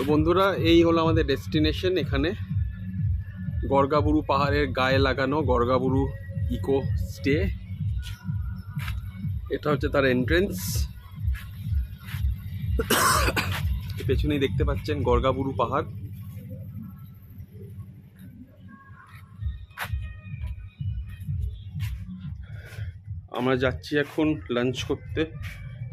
তো বন্ধুরা, এই হলো আমাদের ডেস্টিনেশন। এখানে গর্গাবুরু পাহাড়ের গায়ে লাগানো গর্গাবুরু ইকো স্টে। এটা হচ্ছে তার এন্ট্রেন্স। পেছনেই দেখতে পাচ্ছেন গর্গাবুরু পাহাড়। আমরা যাচ্ছি এখন লাঞ্চ করতে।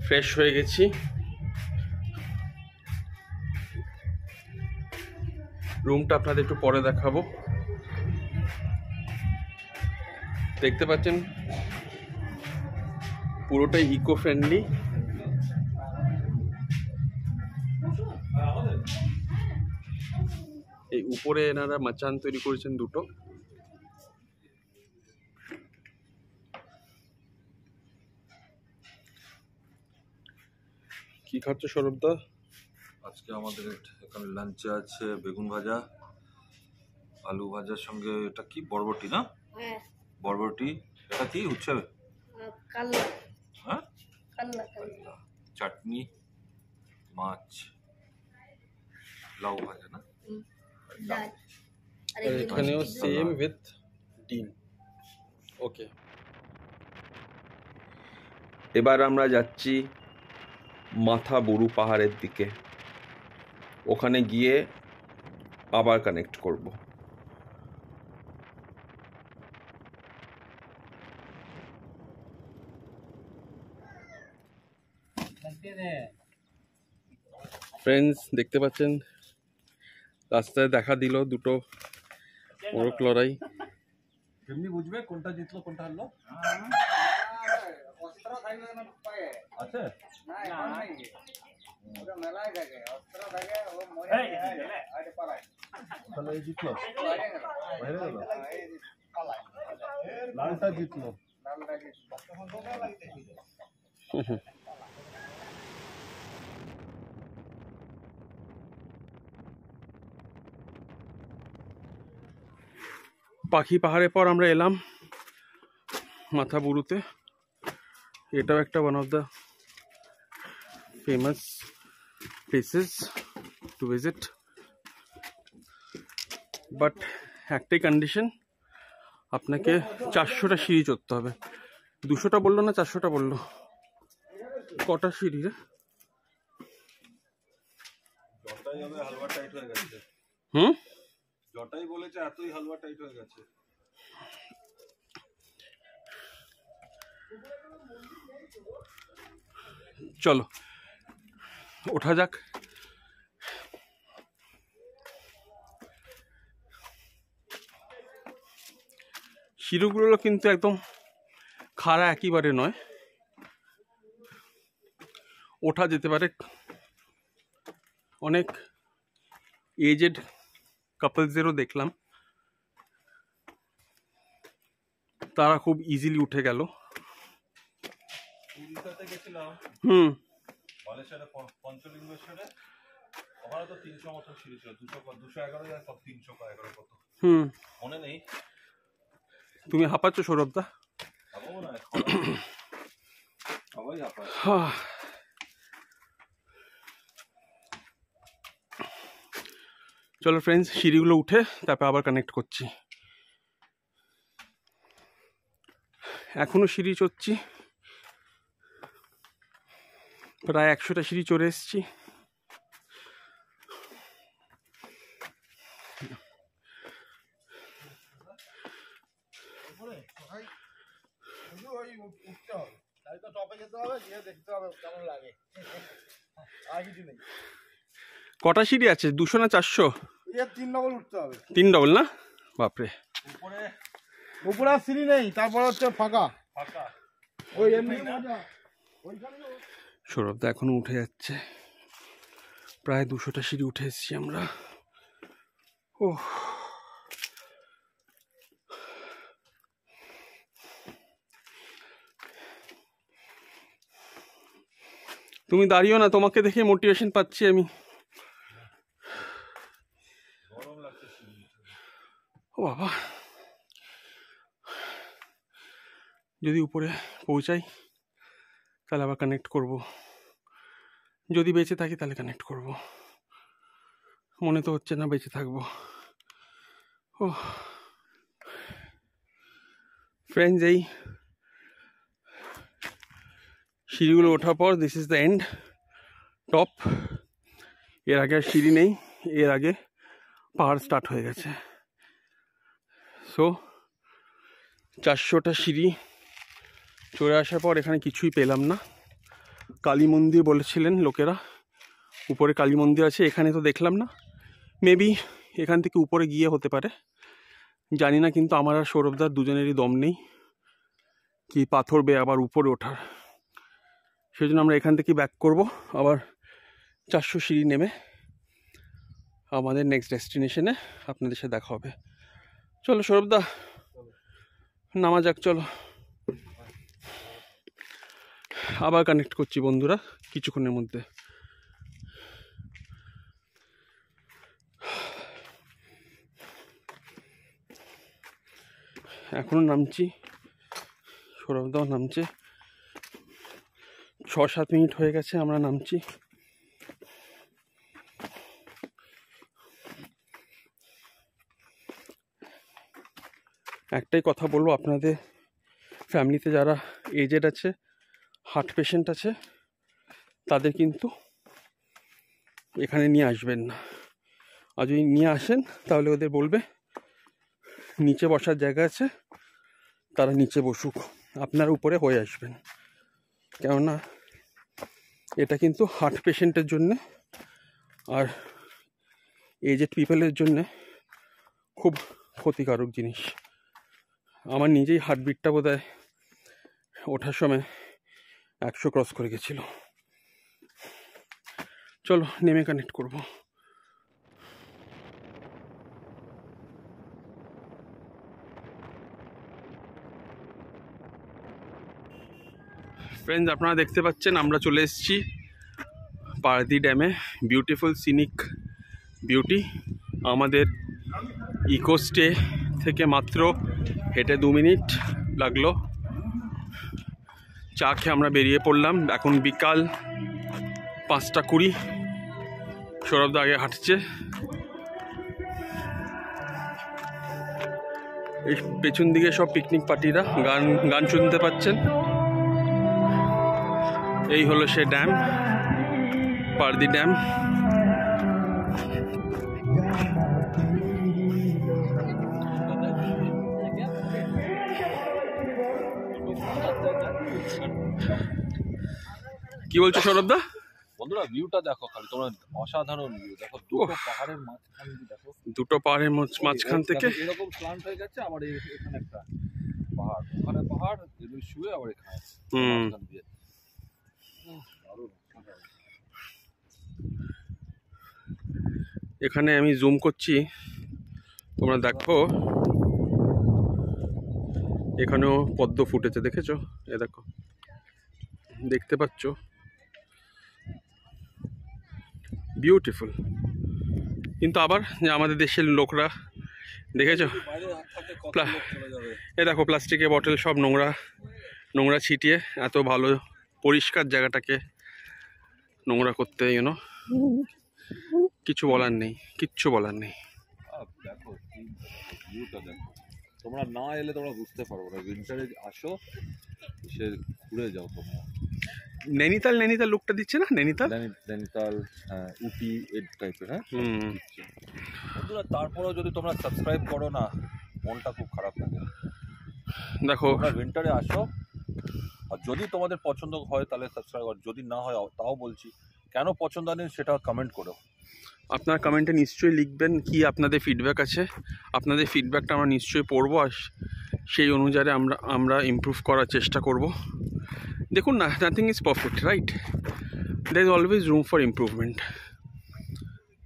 ফ্রেশ হয়ে গেছি। রুমটা আপনাদের একটু পরে দেখাবো। দেখতে পাচ্ছেন পুরোটাই ইকো ফ্রেন্ডলি। এই উপরে এনারা মাচান তৈরি করেছেন দুটো। কি খাচ্ছ সৌরভদা? আজকে আমাদের এখানে লাঞ্চে আছে বেগুন ভাজা, আলু ভাজার সঙ্গে এটা কি বরবটি না? হ্যাঁ, বরবটি। এটা কি উচ্ছে? কাল্লা। হ্যাঁ, কাল্লা। চাটনি, মাছ, লাউ ভাজা না? ডাল। আর এখানেও সেম উইথ ডিম। ওকে, এবার আমরা যাচ্ছি মাথাবুরু পাহাড়ের দিকে। ওখানে গিয়ে আবার কানেক্ট করব। ফ্রেন্ডস, দেখতে পাচ্ছেন রাস্তায় দেখা দিল দুটো মোরগ লড়াই। কেমনি বুঝবে কোনটা জিতলো কোনটা হারলো? আছে তাহলে এই জিতলো, বাইরে গেল, লালটা জিতলো। পাখি পাহাড়ের পর আমরা এলাম মাথাবুরুতে। এটাও একটা one of the famous places to visit. But একটাই কন্ডিশন, আপনাকে 400টা সিঁড়ি চড়তে হবে। 200টা বললো না 400টা বললো? কটা সিঁড়ি রে? জটাই হবে হালুয়া টাইট হয়ে গেছে। জটাই বলেছে এতই হালুয়া টাইট হয়ে গেছে। চলো ওঠা যাক। সিঁড়িগুলো কিন্তু একদম খাড়া একেবারে নয়, ওঠা যেতে পারে। অনেক এজেড কাপলসদেরও দেখলাম, তারা খুব ইজিলি উঠে গেল। উড়িষ্যাতে গেছিলাম, বালেশ্বরে পঞ্চলিঙ্গেশ্বরে, ওখানে তো 300 মতো সিঁড়ি ছিল। 211 আর 311 কত মনে নেই। তুমি হাঁপাচ্ছ সৌরভদা? হাঁপাবো না, সবাই হাঁপায়। চলো ফ্রেন্ডস, সিঁড়িগুলো উঠে তারপর আবার কানেক্ট করছি। এখনো সিঁড়ি চড়ছি, প্রায় 100টা সিঁড়ি চড়ে এসেছি। কটা সিঁড়ি আছে? 200 না 400? 3 ডবল উঠতে হবে। 3 ডবল না? বাপরে। উপরে সিঁড়ি নেই, তারপর হচ্ছে ফাঁকা। ওই সৌরভদা এখনো উঠে যাচ্ছে। প্রায় 200টা সিঁড়ি উঠে এসেছি আমরা। ও, তুমি দাঁড়িয়েও না, তোমাকে দেখে মোটিভেশন পাচ্ছি আমি। ও বাবা, যদি উপরে পৌঁছাই তাহলে আবার কানেক্ট করব। যদি বেঁচে থাকি তাহলে কানেক্ট করব। মনে তো হচ্ছে না বেঁচে থাকবো। ও ফ্রেন্ডস, এই সিঁড়িগুলো ওঠার পর this is the end, top. এর আগে আর সিঁড়ি নেই, এর আগে পাহাড় স্টার্ট হয়ে গেছে। সো 400টা সিঁড়ি চড়ে আসার পর এখানে কিছুই পেলাম না। কালী মন্দির বলেছিলেন লোকেরা, উপরে কালী মন্দির আছে, এখানে তো দেখলাম না। মেবি এখান থেকে উপরে গিয়ে হতে পারে, জানি না। কিন্তু আমার আর সৌরভদার দুজনেরই দম নেই কি পাথর বেয়ে আবার উপরে ওঠার। সেই জন্য আমরা এখান থেকে ব্যাক করব, আবার 400 সিঁড়ি নেমে আমাদের নেক্সট ডেস্টিনেশনে আপনাদের সাথে দেখা হবে। চলো সৌরভদা, নামা যাক, চলো। আবার কানেক্ট করছি বন্ধুরা কিছুক্ষণের মধ্যে। এখনো নামছি, সৌরভদাও নামছে। 6-7 মিনিট হয়ে গেছে আমরা নামছি। একটাই কথা বলবো, আপনাদের ফ্যামিলিতে যারা এজেড আছে, হার্ট পেশেন্ট আছে, তাদের কিন্তু এখানে নিয়ে আসবেন না। আর যদি নিয়ে আসেন তাহলে ওদের বলবে নিচে বসার জায়গা আছে, তারা নিচে বসুক, আপনার উপরে হয়ে আসবেন। কেননা এটা কিন্তু হার্ট পেশেন্টের জন্যে আর এজেড পিপলের জন্যে খুব ক্ষতিকারক জিনিস। আমার নিজেই হার্টবিটটা বোধহয় ওঠার সময় 100 ক্রস করে গেছিল। চলো নেমে কানেক্ট করব। ফ্রেন্ডস, আপনারা দেখতে পাচ্ছেন আমরা চলে এসেছি পারদি ড্যামে। Beautiful scenic beauty. আমাদের ইকো স্টে থেকে মাত্র হেঁটে 2 মিনিট লাগলো। চা খেয়ে আমরা বেরিয়ে পড়লাম। এখন বিকাল 5:20। সৌরভদা আগে হাঁটছে। এই পেছন দিকে সব পিকনিক পার্টিরা গান শুনতে পাচ্ছেন। এই হলো সে ড্যাম, পারদি ড্যাম। কি বলছো সৌরভদা? বন্ধুরা ভিউটা দেখো খালি তোমরা, অসাধারণ ভিউ দেখো। দুটো পাহাড়ের মাঝখান দিয়ে দেখো, দুটো পাহাড়ের মাঝখান থেকে এরকম স্লান্ট হয়ে গেছে। আবার এখানে একটা পাহাড়, ওখানে পাহাড়, এদের শুয়ে আবার এখানে মাঝখান দিয়ে। এখানে আমি জুম করছি, তোমরা দেখো। এখানেও পদ্ম ফুটেছে, দেখেছো? এ দেখো, দেখতে পাচ্ছ? বিউটিফুল। কিন্তু আবার যে আমাদের দেশের লোকরা, দেখেছো? এ দেখো প্লাস্টিকের বটল সব নোংরা ছিটিয়ে এত ভালো পরিষ্কার জায়গাটাকে নোংরা করতে, ইউনো, কিছু বলার নেই, কিচ্ছু বলার নেই। দেখো ভিউটা দেখো, তোমরা না এলে তোমরা বুঝতে পারবো না। উইন্টারে আসো, সে ঘুরে যাও তোমরা। নৈনিতাল লুকটা দিচ্ছে না? নৈনিতাল, উটি এই টাইপের। হ্যাঁ বন্ধুরা, তারপরেও যদি তোমরা সাবস্ক্রাইব করো না, মনটা খুব খারাপ লাগে। দেখো তোমরা উইন্টারে আসো, আর যদি তোমাদের পছন্দ হয় তাহলে সাবস্ক্রাইব করো, যদি না হয় তাও বলছি কেন পছন্দ নেই সেটা কমেন্ট করো। আপনার কমেন্টে নিশ্চয়ই লিখবেন কি আপনাদের ফিডব্যাক আছে। আপনাদের ফিডব্যাকটা আমরা নিশ্চয়ই পড়বো, আর সেই অনুযায়ী আমরা ইমপ্রুভ করার চেষ্টা করব। দেখুন না, nothing is perfect, right? There is always room for improvement.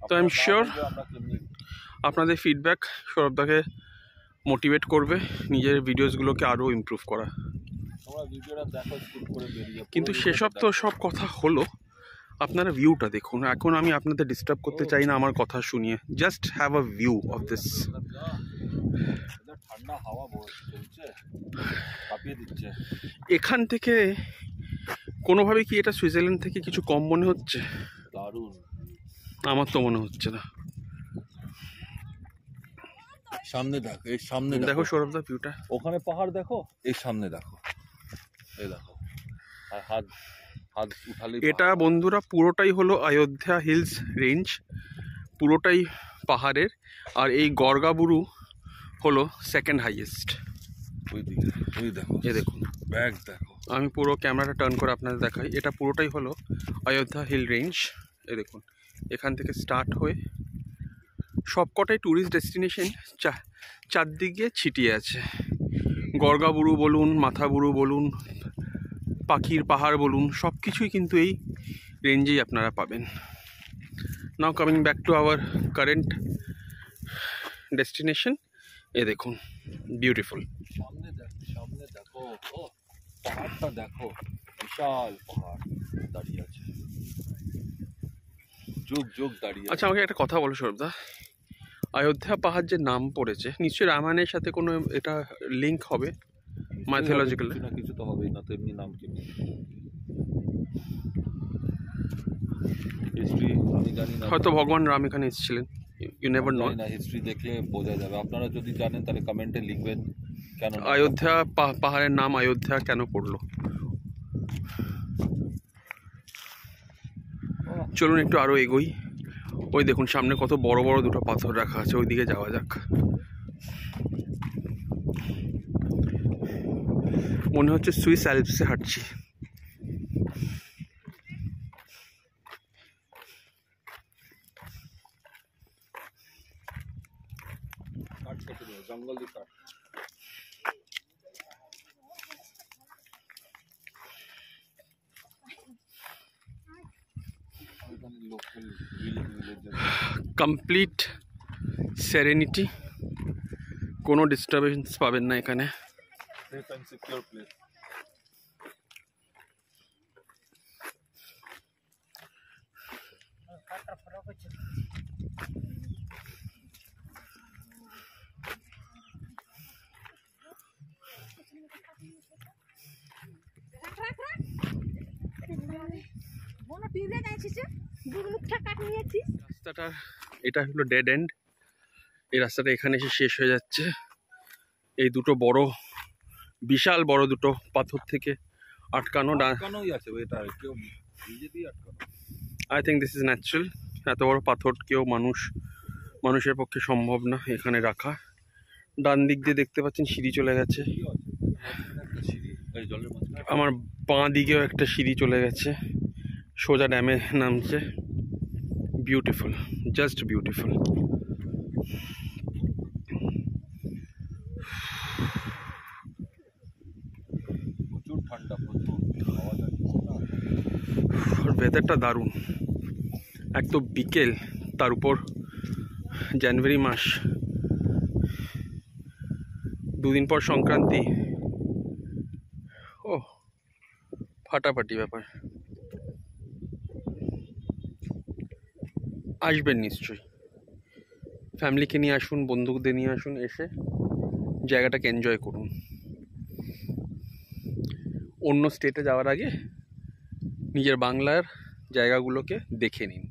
তো আই এম শিওর আপনাদের ফিডব্যাক সৌরভদাকে মোটিভেট করবে নিজের ভিডিওসগুলোকে আরও ইমপ্রুভ করা। কিন্তু সেসব তো সব কথা হলো, আপনারা ভিউটা দেখুন। এখন আমি আপনাদের ডিস্টার্ব করতে চাই না আমার কথা শুনিয়ে। Just have a view of this. ঠান্ডা হাওয়া চলছে, কাঁপিয়ে দিচ্ছে। এখান থেকে কোনোভাবে কি এটা সুইজারল্যান্ড থেকে কিছু কম মনে হচ্ছে? দারুণ। আমার তো মনে হচ্ছে না। সামনে দেখো, এই সামনে দেখো সৌরভদা ভিউটা। ওখানে পাহাড় দেখো, এই সামনে দেখো, এই দেখো, আর হাত হাত উঠালে এটা বন্ধুরা পুরোটাই হলো অযোধ্যা হিলস রেঞ্জ, পুরোটাই পাহাড়ের। আর এই গর্গাবুরু হলো সেকেন্ড হাইয়েস্ট। ওই দিকে, ওই দেখো, এ দেখুন, ব্যাগ দেখো। আমি পুরো ক্যামেরাটা টার্ন করে আপনাদের দেখাই। এটা পুরোটাই হলো অযোধ্যা হিল রেঞ্জ। এ দেখুন, এখান থেকে স্টার্ট হয়ে সবকটাই ট্যুরিস্ট ডেস্টিনেশন চারদিকে ছিটিয়ে আছে। গর্গাবুরু বলুন, মাথাবুরু বলুন, পাখির পাহাড় বলুন, সব কিছুই কিন্তু এই রেঞ্জেই আপনারা পাবেন। Now coming back to our current destination. এ দেখুন, বিউটিফুল। সামনে দেখো, সামনে দেখো, ও পাহাড়টা দেখো, বিশাল পাহাড় দাঁড়িয়ে আছে, যুগ যুগ দাঁড়িয়ে। আচ্ছা, আমাকে একটা কথা বলো সৌরভদা, অযোধ্যা পাহাড় যে নাম পড়েছে, নিশ্চয়ই রামায়ণের সাথে কোনো এটা লিঙ্ক হবে, মাইথোলজিক্যাল? কিছু না কিছু তো হবেই, না তো এমনি নাম কি হিস্ট্রি আমি জানি না। হয়তো ভগবান রাম এখানে এসেছিলেন, ইউ নেভার নো। না, হিস্ট্রি দেখলে বোঝা যাবে। আপনারা যদি জানেন তাহলে কমেন্টে লিখবেন কেন অযোধ্যা পাহাড়ের নাম অযোধ্যা কেন পড়লো। চলুন একটু আরো এগোই। ওই দেখুন সামনে কত বড় বড় দুটো পাথর রাখা আছে, ওইদিকে যাওয়া যাক। মনে হচ্ছে সুইস অ্যালপসে হাঁটছি। জঙ্গল দিয়ে কাট। কমপ্লিট সেরেনিটি, কোনো ডিস্টারবেন্স পাবেন না এখানে। Safe and secure place. রাস্তাটা এটা হলো ডেড এন্ড। এই রাস্তাটা এখানে এসে শেষ হয়ে যাচ্ছে। এই দুটো বড়, বিশাল বড় দুটো পাথর থেকে আটকানো। আটকানোই আছে এটা, কেউ নিজে দিয়ে আটকানো। I think this is natural. এত বড় পাথর কেউ মানুষের পক্ষে সম্ভব না এখানে রাখা। ডান দিক দিয়ে দেখতে পাচ্ছেন সিঁড়ি চলে গেছে। আমার বাঁ দিকেও একটা সিঁড়ি চলে গেছে, সোজা ড্যামে নামছে। Beautiful, just beautiful. প্রচুর ঠান্ডা, প্রচুর হাওয়া যাচ্ছে। ওয়েদারটা দারুণ। এক তো বিকেল, তার উপর জানুয়ারি মাস, দুদিন পর সংক্রান্তি। ও ফাটাফাটি ব্যাপার। আসবেন নিশ্চয়ই, ফ্যামিলিকে নিয়ে আসুন, বন্ধুদের নিয়ে আসুন, এসে জায়গাটাকে এনজয় করুন। অন্য স্টেটে যাওয়ার আগে নিজের বাংলার জায়গাগুলোকে দেখে নিন।